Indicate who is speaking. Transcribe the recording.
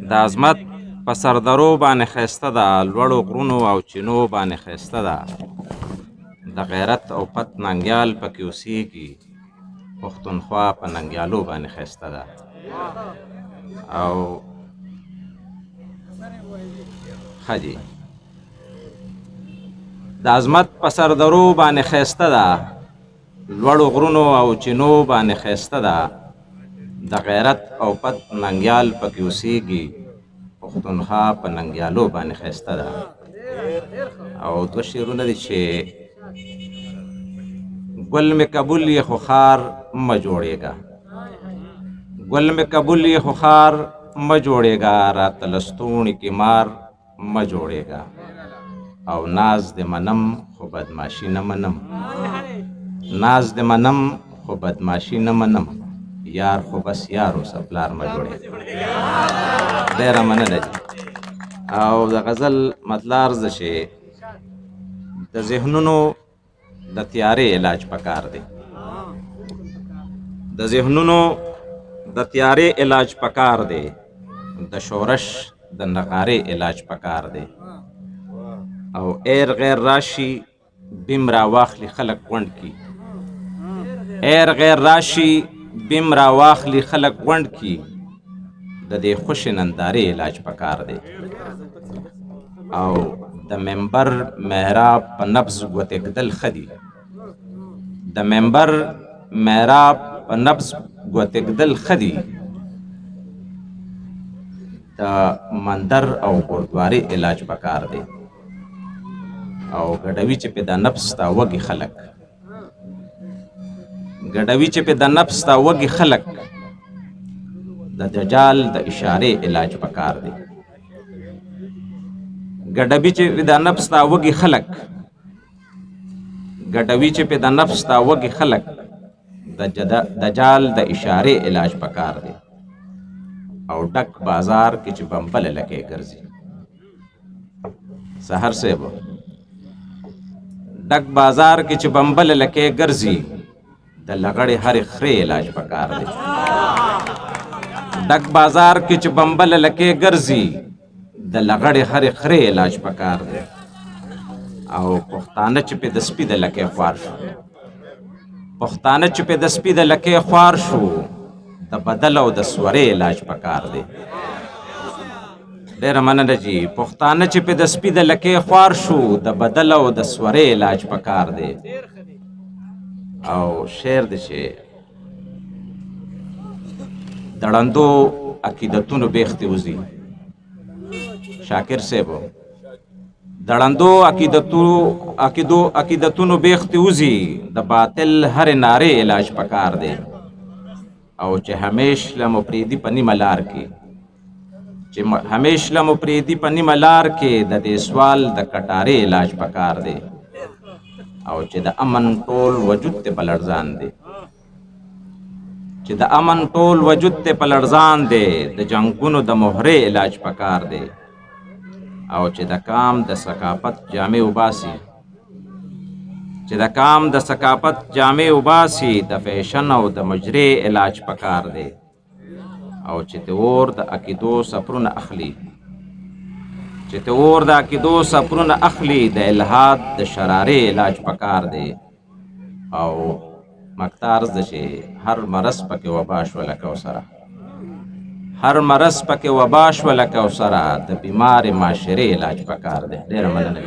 Speaker 1: د عظمت په سردرو باندې ښایسته ده، لوړو غرونو او چینو باندې ښایسته ده. د غیرت او پت ننګیال پکې اوسېږي، پښتونخوا په ننګیالو باندې ښایسته ده. او ښه دي د عظمت په سردرو باندې ښایسته ده، لوړو غرونو او چینو باندې ښایسته ده. د غیرت او پت ننګیال پکې اوسېږي، پښتونخوا په ننګیالو باندې ښایسته ده. او دوه شعرونه دي چې ګل مې قبول یې خو خار مه جوړېږه، ګل مې قبول یې خو خار مه جوړېږه، راته لستوڼي کې مار مه جوړېږه. او ناز دې منم خو بدماشي نه منم، ناز دې منم خو بدماشي نه منم، یار خو بس یار اوسه پلار مه جوړېږه. ډېره مننه دي. او د غزل مطلع عرض ده چې د ذهنونو د تیارې علاج پکار دی، د ذهنونو د تیارې علاج پکار دی، د شورش د نغارې علاج پکار دی. او ایر غیر راشي بیم را واخلي خلق غونډ کی، ایر غیر راشي بیم را واخلي خلق غونډ کی، د دې خوشې نندارې علاج پکار دی. او د منبر محراب په نبض ګوتې ږدل ښه دي، د منبر محراب په نبض ګوتې ږدل ښه دي، د مندر او ګردواري علاج پکار دی. او ګډوي چې په د نفس تا وږي خلک، ګډوي چې په د نفس تا وږي خلک، د دجال د اشارې علاج پکار دی. ګډوي چې په د نفس تا وږي خلک، ګډوي چې په د نفس تا وږي خلک، د دجال د اشارې علاج پکار دی. او ډک بازار کې چې بمبل لکې ګرځي، سحر صاحب ډک بازار کې چې بمبل لکې ګرځي، د لغړې هرې خرې علاج پکار دی. ډک بازار کې چې بمبل لکې ګرځي، د لغړې هرې خرې علاج پکار دی. او پښتانه چې په د سپي د لکې خوار شو، پښتانه چې په د سپي د لکې خوار شو، د بدل او د سورې علاج پکار دی. ډېره مننه جي. پښتانه چې په د سپي د لکې خوار شو، د بدل او د سورې علاج پکار دی. او شعر دی چې د ړندو عقیدتونو بیختې وځي، شاکر صاحب د ړندو عقیدتونو بیختې وځي، د باطل هرې نارې علاج پکار دی. او چې همیش له مو پرېږدي په نیمه لار کې، چې همیش له مو پرېږدي په نیمه لار کې، د دې سوال د کټارې علاج پکار دی. او چې د امن ټول وجود ته په لړزان دی، چې د امن ټول وجود ته په لړزان دی، د جنګونو د مهرې علاج پکار دی. او چې د کام د ثقافت جامې وباسي، چې د کام د ثقافت جامې وباسي، د فیشن او د مجرې علاج پکار دی. او چې د اور د عقیدو سفرونه اخلي، چې د اور د عقیدو سفرونه اخلي، د الحاد د شرارې علاج پکار دی. او مکتارز د چې هر مرض پکې وبا شوله کوثره، هر مرض پکې وبا شوله کوثره، د بیمار معاشرې علاج پکار دی. ډېره مننه.